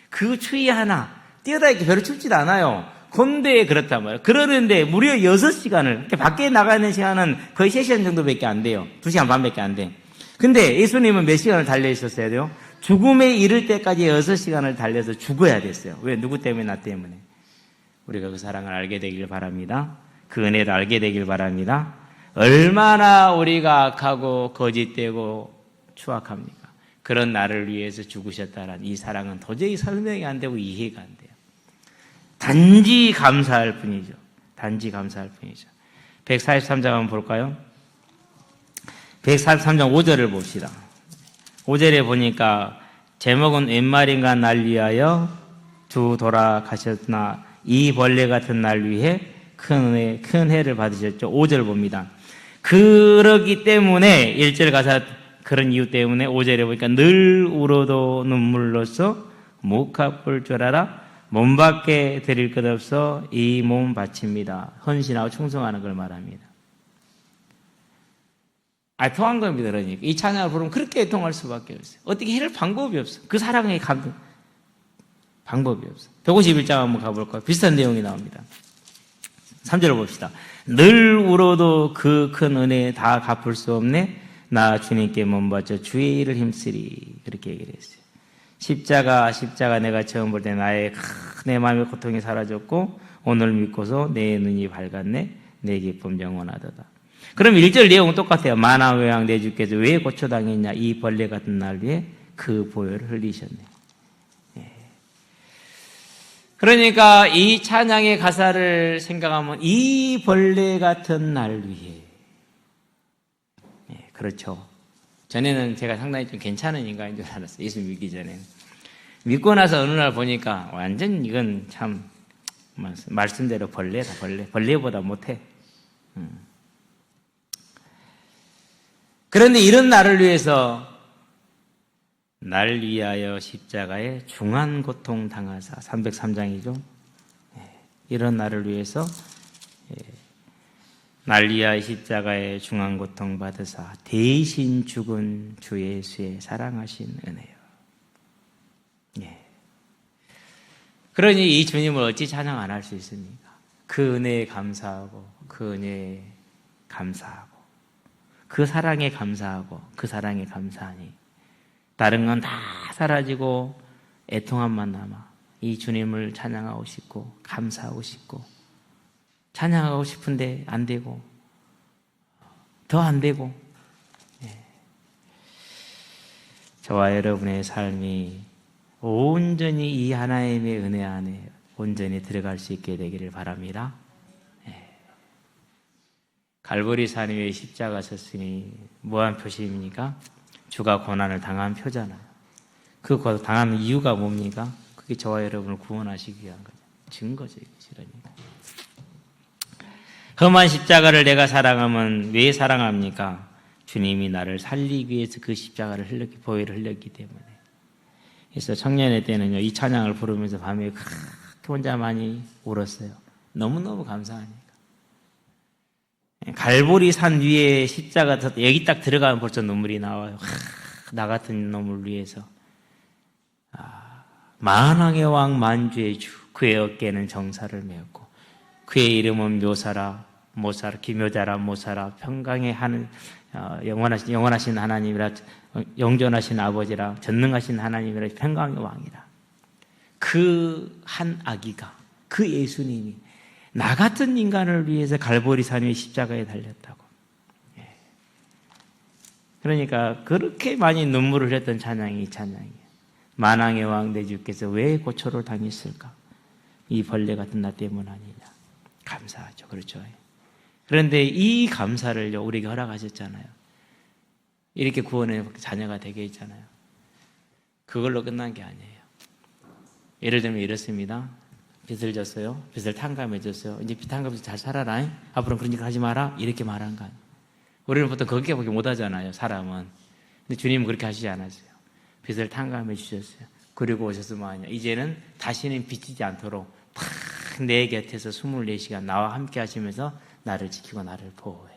그 추위 하나 뛰어다니기 별로 춥지도 않아요. 건대에 그렇단 말이에요. 그러는데 무려 6시간을 밖에 나가 있는 시간은 거의 3시간 정도밖에 안 돼요. 2시간 반밖에 안 돼. 근데 예수님은 몇 시간을 달려 있었어야 돼요? 죽음에 이를 때까지 6시간을 달려서 죽어야 됐어요. 왜? 누구 때문에? 나 때문에. 우리가 그 사랑을 알게 되길 바랍니다. 그 은혜를 알게 되길 바랍니다. 얼마나 우리가 악하고 거짓되고 추악합니까? 그런 나를 위해서 죽으셨다는 이 사랑은 도저히 설명이 안 되고 이해가 안 돼요. 단지 감사할 뿐이죠. 단지 감사할 뿐이죠. 143장 한번 볼까요? 143장 5절을 봅시다. 5절에 보니까 제목은 웬 말인가 날 위하여 주 돌아가셨나 이 벌레 같은 날 위해 큰 해를 받으셨죠. 5절 봅니다. 그러기 때문에 1절 가사 그런 이유 때문에 5절에 보니까 늘 울어도 눈물로써 못 갚을 줄 알아 몸 밖에 드릴 것 없어 이 몸 바칩니다. 헌신하고 충성하는 걸 말합니다. 통한 겁니다. 그러니까 이 찬양을 부르면 그렇게 통할 수밖에 없어요. 어떻게 해낼 방법이 없어. 그 사랑의 감동 방법이 없어. 151장 한번 가볼까요? 비슷한 내용이 나옵니다. 3절을 봅시다. 늘 울어도 그 큰 은혜 다 갚을 수 없네. 나 주님께 몸 바쳐 주의 일을 힘쓰리. 그렇게 얘기를 했어요. 십자가 내가 처음 볼 때 내 마음의 고통이 사라졌고 오늘 믿고서 내 눈이 밝았네. 내 기쁨 영원하도다. 그럼 1절 내용은 똑같아요. 만왕의 내 주께서 왜 고초당했냐. 이 벌레 같은 날 위에 그 보혈을 흘리셨네. 그러니까 이 찬양의 가사를 생각하면 이 벌레 같은 날 위에 그렇죠. 전에는 제가 상당히 좀 괜찮은 인간인 줄 알았어요. 예수 믿기 전에는. 믿고 나서 어느 날 보니까 완전 이건 참 말씀대로 벌레다. 벌레보다 못해. 그런데 이런 나를 위해서 날 위하여 십자가에 중한 고통 당하사 303장이죠. 이런 나를 위해서 날 위하여 십자가에 중한 고통 받으사 대신 죽은 주 예수의 사랑하신 은혜요. 그러니 이 주님을 어찌 찬양 안 할 수 있습니까? 그 은혜에 감사하고 그 은혜에 감사하고 그 사랑에 감사하고 그 사랑에 감사하니 다른 건 다 사라지고 애통함만 남아 이 주님을 찬양하고 싶고 감사하고 싶고 찬양하고 싶은데 안 되고 더 안 되고 저와 여러분의 삶이 온전히 이 하나님의 은혜 안에 온전히 들어갈 수 있게 되기를 바랍니다. 갈보리 산 위에 십자가 섰으니 뭐한 표시입니까? 주가 고난을 당한 표잖아요. 그 당한 이유가 뭡니까? 그게 저와 여러분을 구원하시기 위한 거죠. 증거죠. 이것이라니까. 험한 십자가를 내가 사랑하면 왜 사랑합니까? 주님이 나를 살리기 위해서 그 십자가를 보혈을 흘렸기 때문에. 그래서 청년의 때는요, 이 찬양을 부르면서 밤에 그렇게 혼자 많이 울었어요. 너무너무 감사하니까. 갈보리 산 위에 십자가, 여기 딱 들어가면 벌써 눈물이 나와요. 나 같은 놈을 위해서. 만왕의 왕 만주의 주, 그의 어깨는 정사를 메었고, 그의 이름은 묘사라 모사라, 기묘자라 모사라, 평강의 하는 영원하신 하나님이라, 영존하신 아버지라, 전능하신 하나님이라, 평강의 왕이라. 그 한 아기가, 그 예수님이 나 같은 인간을 위해서 갈보리 산 위에 십자가에 달렸다고. 그러니까 그렇게 많이 눈물을 흘렸던 찬양이 이 찬양이에요. 만왕의 왕 내 주께서 왜 고초를 당했을까? 이 벌레 같은 나 때문 아니냐. 감사하죠. 그렇죠. 그런데 이 감사를요, 우리에게 허락하셨잖아요. 이렇게 구원의 자녀가 되게 했잖아요. 그걸로 끝난 게 아니에요. 예를 들면 이렇습니다. 빚을 졌어요. 빚을 탕감해 줬어요. 이제 빚 탕감해서 잘 살아라. 앞으로는 그런 짓 하지 마라. 이렇게 말한 거 아니에요. 우리는 보통 거기까지 못 하잖아요, 사람은. 근데 주님은 그렇게 하시지 않았어요. 빚을 탕감해 주셨어요. 그리고 오셔서 뭐하냐. 이제는 다시는 빚지지 않도록 탁 내 곁에서 24시간 나와 함께 하시면서 나를 지키고 나를 보호해.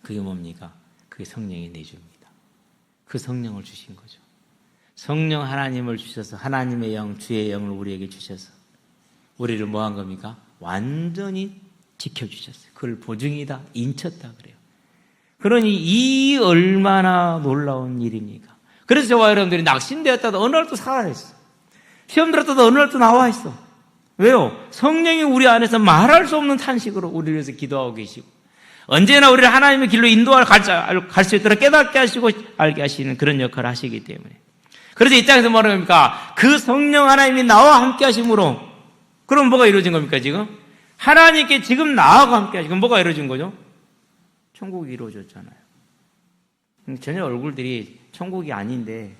그게 뭡니까? 그게 성령이 내줍니다. 그 성령을 주신 거죠. 성령 하나님을 주셔서 하나님의 영, 주의 영을 우리에게 주셔서 우리를 뭐 한 겁니까? 완전히 지켜주셨어요. 그걸 보증이다, 인쳤다 그래요. 그러니 이 얼마나 놀라운 일입니까? 그래서 저와 여러분들이 낙심되었다도 어느 날 또 살아냈어. 시험 들었다도 어느 날 또 나와 있어. 왜요? 성령이 우리 안에서 말할 수 없는 탄식으로 우리를 위해서 기도하고 계시고, 언제나 우리를 하나님의 길로 인도할 갈 수 있도록 깨닫게 하시고 알게 하시는 그런 역할을 하시기 때문에. 그래서 이 땅에서 뭐라고 합니까? 그 성령 하나님이 나와 함께 하심으로. 그럼 뭐가 이루어진 겁니까 지금? 하나님께 지금 나하고 함께 하시고 뭐가 이루어진 거죠? 천국이 이루어졌잖아요. 전혀 얼굴들이 천국이 아닌데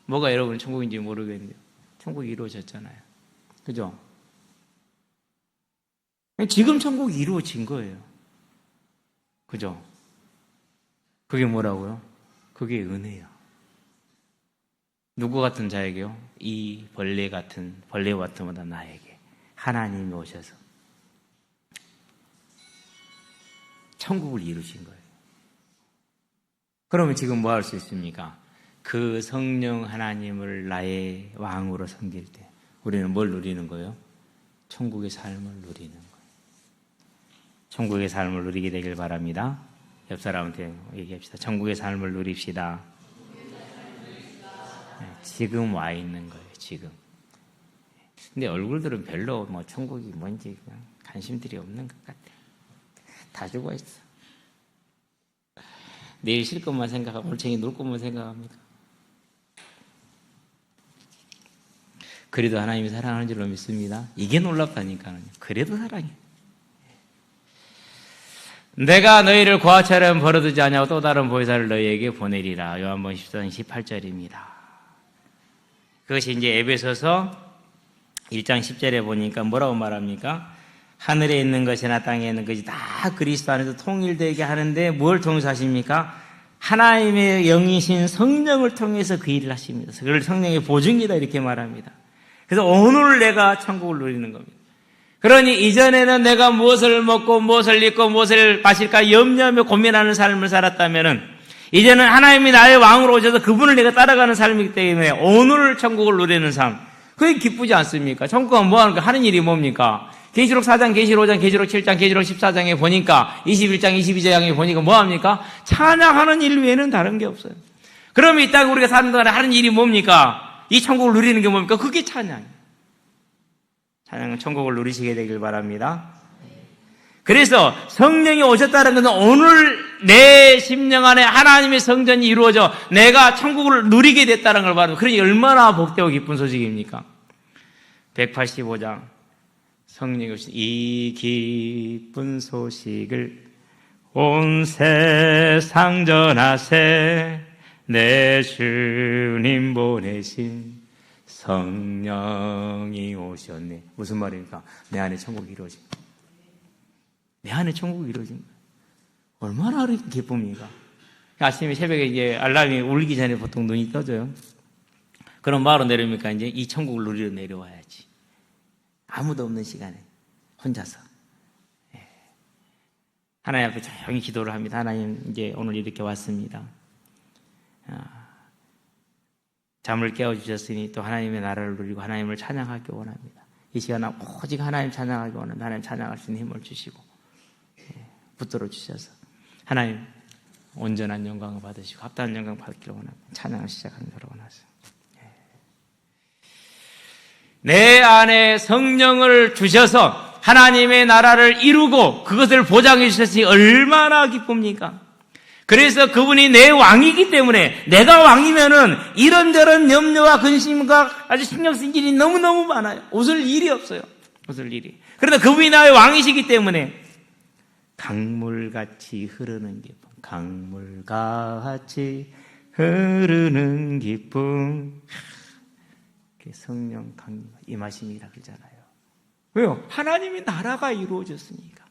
뭐가 여러분 천국인지 모르겠는데 천국이 이루어졌잖아요. 그죠? 지금 천국이 이루어진 거예요. 그죠? 그게 뭐라고요? 그게 은혜요. 누구 같은 자에게요? 이 벌레와 같은 나에게 하나님이 오셔서 천국을 이루신 거예요. 그러면 지금 뭐 할 수 있습니까? 그 성령 하나님을 나의 왕으로 섬길 때 우리는 뭘 누리는 거예요? 천국의 삶을 누리는 거예요. 천국의 삶을 누리게 되길 바랍니다. 옆 사람한테 얘기합시다. 천국의 삶을 누립시다. 지금 와 있는 거예요. 지금. 근데 얼굴들은 별로 뭐 천국이 뭔지 그냥 관심들이 없는 것 같아. 다 죽어 있어. 내일 쉴 것만 생각하고 올챙이 놀 것만 생각합니다. 그래도 하나님이 사랑하는 줄로 믿습니다. 이게 놀랍다니까요. 그래도 사랑해. 내가 너희를 고아처럼 버려두지 않냐고 또 다른 보혜사를 너희에게 보내리라. 요한복음 14장 18절입니다. 그것이 이제 에베소서 1장 10절에 보니까 뭐라고 말합니까? 하늘에 있는 것이나 땅에 있는 것이 다 그리스도 안에서 통일되게 하는데 뭘 통해서 하십니까? 하나님의 영이신 성령을 통해서 그 일을 하십니다. 그걸 성령의 보증이다 이렇게 말합니다. 그래서 오늘 내가 천국을 누리는 겁니다. 그러니 이전에는 내가 무엇을 먹고 무엇을 입고 무엇을 마실까 염려하며 고민하는 삶을 살았다면은 이제는 하나님이 나의 왕으로 오셔서 그분을 내가 따라가는 삶이기 때문에 오늘 천국을 누리는 삶, 그게 기쁘지 않습니까? 천국은 뭐 하는 거 하는 일이 뭡니까? 계시록 4장, 계시록 5장, 계시록 7장, 계시록 14장에 보니까 21장, 22장에 보니까 뭐 합니까? 찬양하는 일 외에는 다른 게 없어요. 그러면 이 땅에 우리가 사는 동안에 하는 일이 뭡니까? 이 천국을 누리는 게 뭡니까? 그게 찬양이에요. 찬양은 천국을 누리시게 되길 바랍니다. 그래서 성령이 오셨다는 것은 오늘 내 심령 안에 하나님의 성전이 이루어져 내가 천국을 누리게 됐다는 걸 말합니다. 그러니 얼마나 복되고 기쁜 소식입니까? 185장 성령이 오신 이 기쁜 소식을 온 세상 전하세. 내 주님 보내신 성령이 오셨네. 무슨 말입니까? 내 안에 천국이 이루어진 거예요. 내 안에 천국이 이루어진 거예요. 얼마나 기쁨입니까? 아침에 새벽에 이제 알람이 울기 전에 보통 눈이 떠져요. 그럼 뭐하러 내려옵니까? 이제 이 천국을 누리러 내려와야지. 아무도 없는 시간에 혼자서 하나님 앞에 조용히 기도를 합니다. 하나님, 이제 오늘 이렇게 왔습니다. 잠을 깨워주셨으니 또 하나님의 나라를 누리고 하나님을 찬양하기 원합니다. 이 시간에 오직 하나님 찬양하기 원합니다. 하나님 찬양할 수 있는 힘을 주시고 붙들어 주셔서 하나님 온전한 영광을 받으시고 합당한 영광을 받기를 원합니다. 찬양을 시작하는 거로 원하세요. 내 안에 성령을 주셔서 하나님의 나라를 이루고 그것을 보장해 주셨으니 얼마나 기쁩니까? 그래서 그분이 내 왕이기 때문에 내가 왕이면은 이런저런 염려와 근심과 아주 신경 쓸 일이 너무너무 많아요. 웃을 일이 없어요. 웃을 일이. 그러나 그분이 나의 왕이시기 때문에 강물같이 흐르는 기쁨, 강물같이 흐르는 기쁨. 성령 강림 임하심이라 그러잖아요. 왜요? 하나님의 나라가 이루어졌으니까.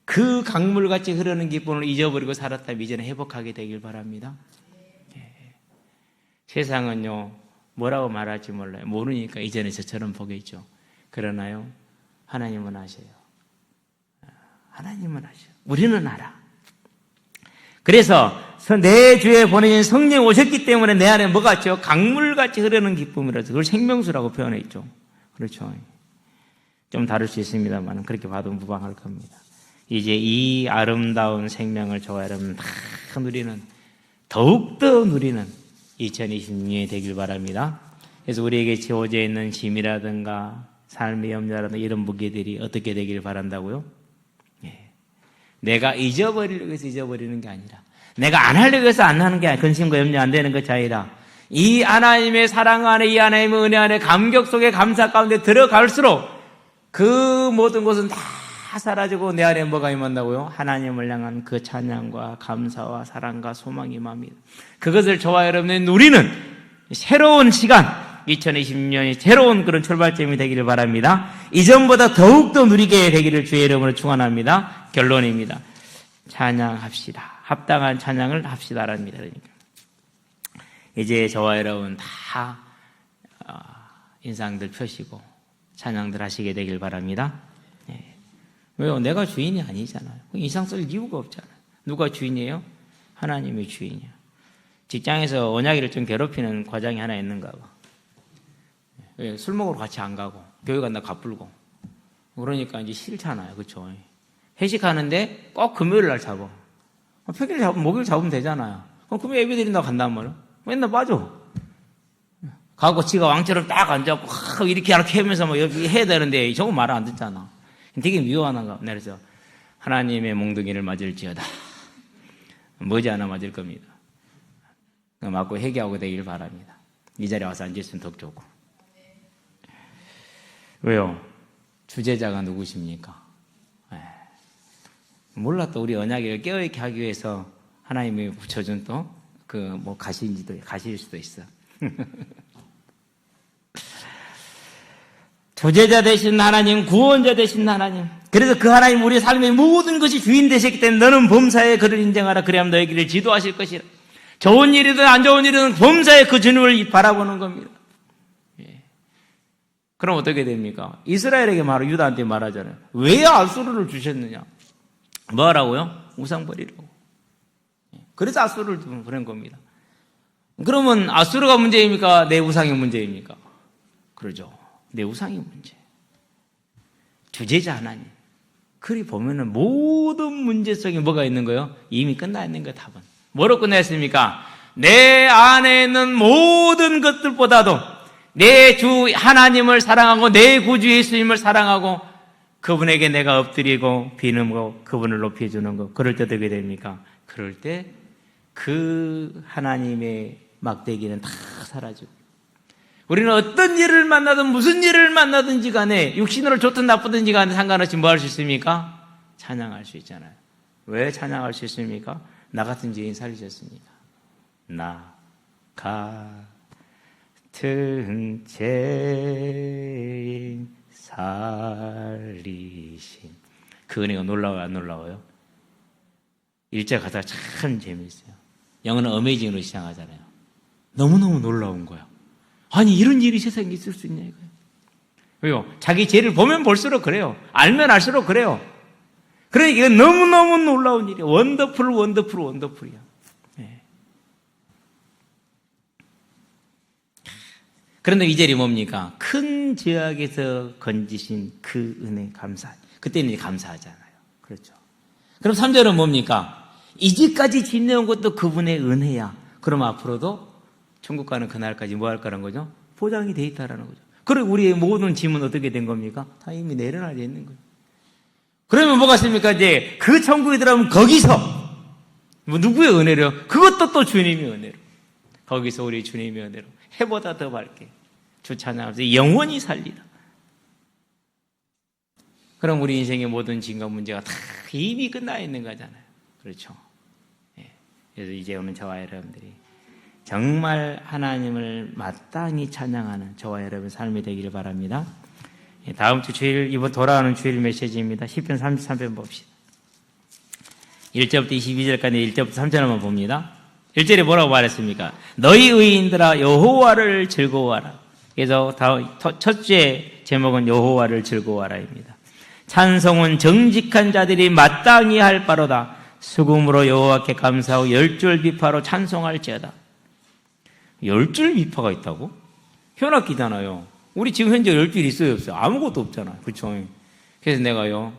그 강물같이 흐르는 기쁨을 잊어버리고 살았다면 이제는 회복하게 되길 바랍니다. 세상은요, 뭐라고 말할지 몰라요. 모르니까 이제는 저처럼 보겠죠. 그러나요? 하나님은 아셔요. 하나님은 아셔요. 우리는 알아. 그래서 내 주에 보내신 성령이 오셨기 때문에 내 안에 뭐가 있죠? 강물같이 흐르는 기쁨이라서 그걸 생명수라고 표현해 있죠. 그렇죠. 좀 다를 수 있습니다만 그렇게 봐도 무방할 겁니다. 이제 이 아름다운 생명을 저와 여러분 다 누리는, 더욱더 누리는 2020년이 되길 바랍니다. 그래서 우리에게 지어져 있는 짐이라든가 삶의 염려라든가 이런 무게들이 어떻게 되길 바란다고요? 내가 잊어버리려고 해서 잊어버리는 게 아니라, 내가 안 하려고 해서 안 하는 게 아니라, 근심과 염려 안 되는 것이 아니라 이 하나님의 사랑 안에, 이 하나님의 은혜 안에, 감격 속에, 감사 가운데 들어갈수록 그 모든 것은 다 사라지고 내 안에 뭐가 임한다고요? 하나님을 향한 그 찬양과 감사와 사랑과 소망이 임합니다. 그것을 저와 여러분이 누리는 새로운 시간, 2020년이 새로운 그런 출발점이 되기를 바랍니다. 이전보다 더욱더 누리게 되기를 주의 이름으로 축원합니다. 결론입니다. 찬양합시다. 합당한 찬양을 합시다랍니다. 그러니까 이제 저와 여러분 다 인상들 펴시고 찬양들 하시게 되길 바랍니다. 왜요? 내가 주인이 아니잖아요. 인상 쓸 이유가 없잖아요. 누가 주인이에요? 하나님이 주인이에요. 직장에서 언약이를 좀 괴롭히는 과장이 하나 있는가 봐. 술 먹으러 같이 안 가고 교회 간다 가불고 그러니까 이제 싫잖아요. 그렇죠? 회식하는데 꼭 금요일 날 잡아. 평일 잡으면 목요일 잡으면 되잖아요. 그럼 금요일 예배 드린다고 간단 말이에요. 맨날 빠져. 가고 지가 왕처럼 딱 앉아갖고 이렇게 하면서 뭐 여기 해야 되는데 저거 말 안 듣잖아. 되게 미워하는가. 그래서 하나님의 몽둥이를 맞을지어다. 머지않아 맞을 겁니다. 맞고 회개하고 되길 바랍니다. 이 자리에 와서 앉아있으면 더 좋고. 왜요? 주제자가 누구십니까? 몰라. 또 우리 언약을 깨어있게 하기 위해서 하나님이 붙여준 또 그 뭐 가시일 수도 있어. 주제자 되신 하나님, 구원자 되신 하나님. 그래서 그 하나님 우리 삶의 모든 것이 주인 되셨기 때문에 너는 범사에 그를 인정하라. 그래야만 너의 길을 지도하실 것이라. 좋은 일이든 안 좋은 일이든 범사에 그 주님을 바라보는 겁니다. 그럼 어떻게 됩니까? 이스라엘에게 유다한테 말하잖아요. 왜 아수르를 주셨느냐? 뭐 하라고요? 우상 버리라고. 그래서 아수르를 보낸 겁니다. 그러면 아수르가 문제입니까? 내 우상이 문제입니까? 그러죠. 내 우상이 문제. 주제자 하나님. 그리 보면은 모든 문제 속에 뭐가 있는 거예요? 이미 끝나 있는 거예요, 답은. 뭐로 끝났습니까? 내 안에 있는 모든 것들보다도 내 주 하나님을 사랑하고 내 구주 예수님을 사랑하고 그분에게 내가 엎드리고 비누고 그분을 높여주는 것. 그럴 때 어떻게 됩니까? 그럴 때 그 하나님의 막대기는 다 사라지고 우리는 어떤 일을 만나든 무슨 일을 만나든지 간에 육신으로 좋든 나쁘든지 간에 상관없이 뭐 할 수 있습니까? 찬양할 수 있잖아요. 왜 찬양할 수 있습니까? 나 같은 죄인 살리셨으니까. 나 같은 죄인 살리신 그 은혜가 놀라워요, 안 놀라워요? 1절 가사가 참 재미있어요. 영어는 어메이징으로 시작하잖아요. 너무너무 놀라운 거야. 아니 이런 일이 세상에 있을 수 있냐 이거예요. 그리고 자기 죄를 보면 볼수록 그래요. 알면 알수록 그래요. 그러니까 이건 너무너무 놀라운 일이야. 원더풀이야. 네. 그런데 2절이 뭡니까? 큰 죄악에서 건지신 그 은혜 감사. 그때는 감사하잖아요. 그렇죠. 그럼 3절은 뭡니까? 이제까지 지내온 것도 그분의 은혜야. 그럼 앞으로도 천국 가는 그날까지 뭐 할 거라는 거죠? 보장이 돼 있다라는 거죠. 그리고 우리의 모든 짐은 어떻게 된 겁니까? 다 이미 내려놔져 있는 거예요. 그러면 뭐가 있습니까? 이제 그 천국에 들어가면 거기서 뭐 누구의 은혜로? 그것도 또 주님의 은혜로. 거기서 우리 주님의 은혜로 해보다 더 밝게 주 찬양하면서 영원히 살리다. 그럼 우리 인생의 모든 짐과 문제가 다 이미 끝나 있는 거잖아요. 그렇죠. 예. 그래서 이제 오는 저와 여러분들이 정말 하나님을 마땅히 찬양하는 저와 여러분 삶이 되기를 바랍니다. 다음 주 주일, 이번 돌아오는 주일 메시지입니다. 시편 33편 봅시다. 1절부터 22절까지 1절부터 3절 한번 봅니다. 1절에 뭐라고 말했습니까? 너희 의인들아 여호와를 즐거워하라. 그래서 첫째 제목은 여호와를 즐거워하라입니다. 찬송은 정직한 자들이 마땅히 할 바로다. 수금으로 여호와께 감사하고 10줄 비파로 찬송할지어다. 10줄 비파가 있다고? 현악기잖아요. 우리 지금 현재 10줄 있어요, 없어요? 아무것도 없잖아요. 그쵸? 그래서 내가요,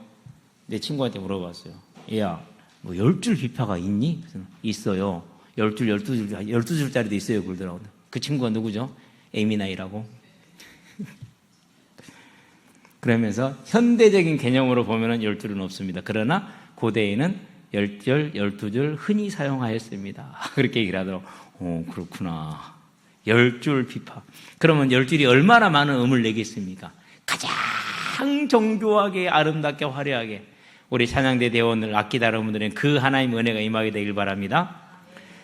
내 친구한테 물어봤어요. 야, 뭐 10줄 비파가 있니? 그래서 있어요. 10줄, 12줄짜리도 있어요. 그러더라고요. 그 친구가 누구죠? 에미나이라고. 그러면서 현대적인 개념으로 보면은 10줄은 없습니다. 그러나 고대에는 10줄, 12줄 흔히 사용하였습니다. 그렇게 얘기를 하더라고요. 그렇구나. 10줄 비파. 그러면 10줄이 얼마나 많은 음을 내겠습니까? 가장 정교하게 아름답게 화려하게 우리 찬양대 대원을 아끼다 여러분들은 그 하나님의 은혜가 임하게 되길 바랍니다.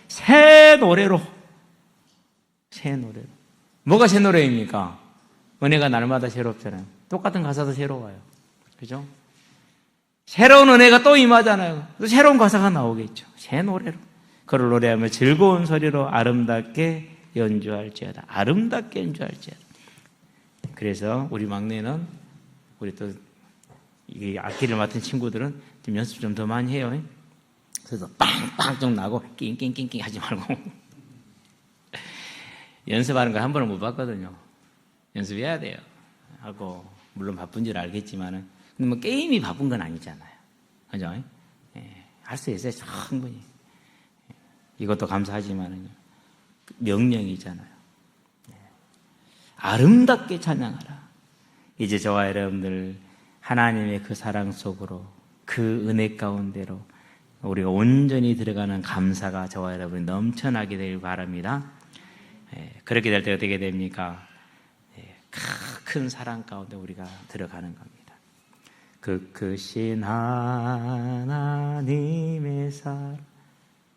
새 노래로. 뭐가 새 노래입니까? 은혜가 날마다 새롭잖아요. 똑같은 가사도 새로워요. 그죠? 새로운 은혜가 또 임하잖아요. 또 새로운 가사가 나오겠죠. 새 노래로. 그를 노래하며 즐거운 소리로 아름답게 연주할지어다. 아름답게 연주할지어다. 그래서 우리 막내는 우리 또 이 악기를 맡은 친구들은 좀 연습 좀 더 많이 해요. 그래서 빵빵 좀 나고 낑낑낑낑 하지 말고 연습하는 걸 한 번은 못 봤거든요. 연습해야 돼요. 하고 물론 바쁜 줄 알겠지만은 근데 뭐 게임이 바쁜 건 아니잖아요. 그죠? 예, 할 수 있어요. 충분히. 이것도 감사하지만은요. 명령이잖아요. 예. 아름답게 찬양하라. 이제 저와 여러분들 하나님의 그 사랑 속으로 그 은혜 가운데로 우리가 온전히 들어가는 감사가 저와 여러분이 넘쳐나게 되길 바랍니다. 예, 그렇게 될 때 어떻게 됩니까? 예, 큰 사랑 가운데 우리가 들어가는 겁니다. 크신 하나님의 사랑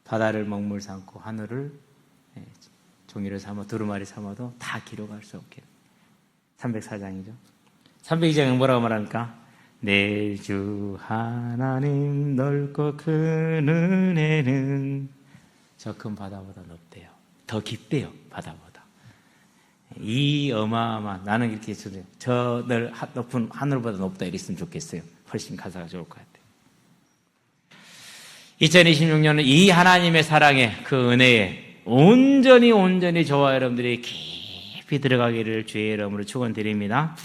바다를 먹물 삼고 하늘을 종이를 삼아 두루마리 삼아도 다 기록할 수 없겠네. 304장이죠. 302장은 뭐라고 말합니까? 내 주 하나님 넓고 큰 은혜는 저 큰 바다보다 높대요. 더 깊대요. 바다보다. 이 어마어마한 나는 이렇게 했어요. 저 높은 하늘보다 높다 이랬으면 좋겠어요. 훨씬 가사가 좋을 것 같아요. 2026년은 이 하나님의 사랑에 그 은혜에 온전히 저와 여러분들이 깊이 들어가기를 주의 이름으로 축원드립니다.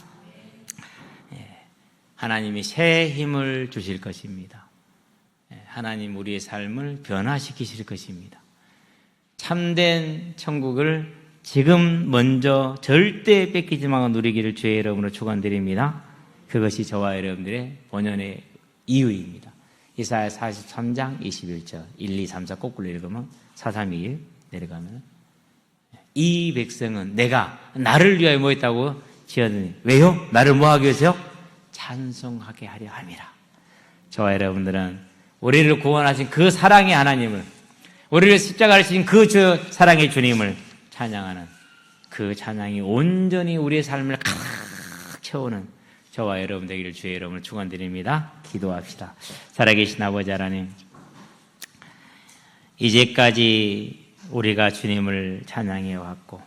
하나님이 새 힘을 주실 것입니다. 하나님 우리의 삶을 변화시키실 것입니다. 참된 천국을 지금 먼저 절대 뺏기지 말고 누리기를 주의 이름으로 축원드립니다. 그것이 저와 여러분들의 본연의 이유입니다. 이사야 43장 21절 1, 2, 3, 4 거꾸로 읽으면 4, 3, 2, 1 내려가면 이 백성은 내가 나를 위하여 뭐 했다고 지었느니 왜요? 나를 뭐 하기 위해서요? 찬송하게 하려 함이라. 저와 여러분들은 우리를 구원하신 그 사랑의 하나님을, 우리를 십자가를 지신 그 사랑의 주님을 찬양하는 그 찬양이 온전히 우리의 삶을 가득 채우는 저와 여러분 되기를 주의 이름으로 축원드립니다. 기도합시다. 살아계신 아버지 하나님, 이제까지 우리가 주님을 찬양해 왔고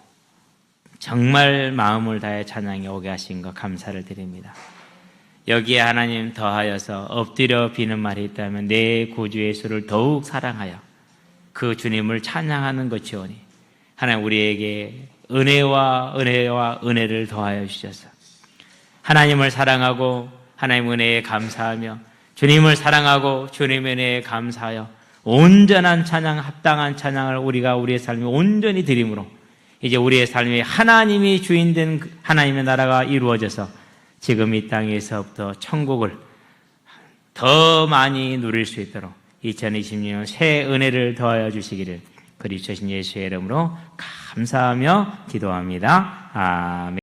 정말 마음을 다해 찬양해 오게 하신 것 감사를 드립니다. 여기에 하나님 더하여서 엎드려 비는 말이 있다면 내 구주 예수를 더욱 사랑하여 그 주님을 찬양하는 것이오니 하나님 우리에게 은혜와 은혜를 더하여 주셔서 하나님을 사랑하고 하나님 은혜에 감사하며 주님을 사랑하고 주님의 은혜에 감사하여 온전한 찬양, 합당한 찬양을 우리가 우리의 삶에 온전히 드림으로 이제 우리의 삶에 하나님이 주인된 하나님의 나라가 이루어져서 지금 이 땅에서부터 천국을 더 많이 누릴 수 있도록 2020년 새 은혜를 더하여 주시기를 그리스도 예수의 이름으로 감사하며 기도합니다. 아멘.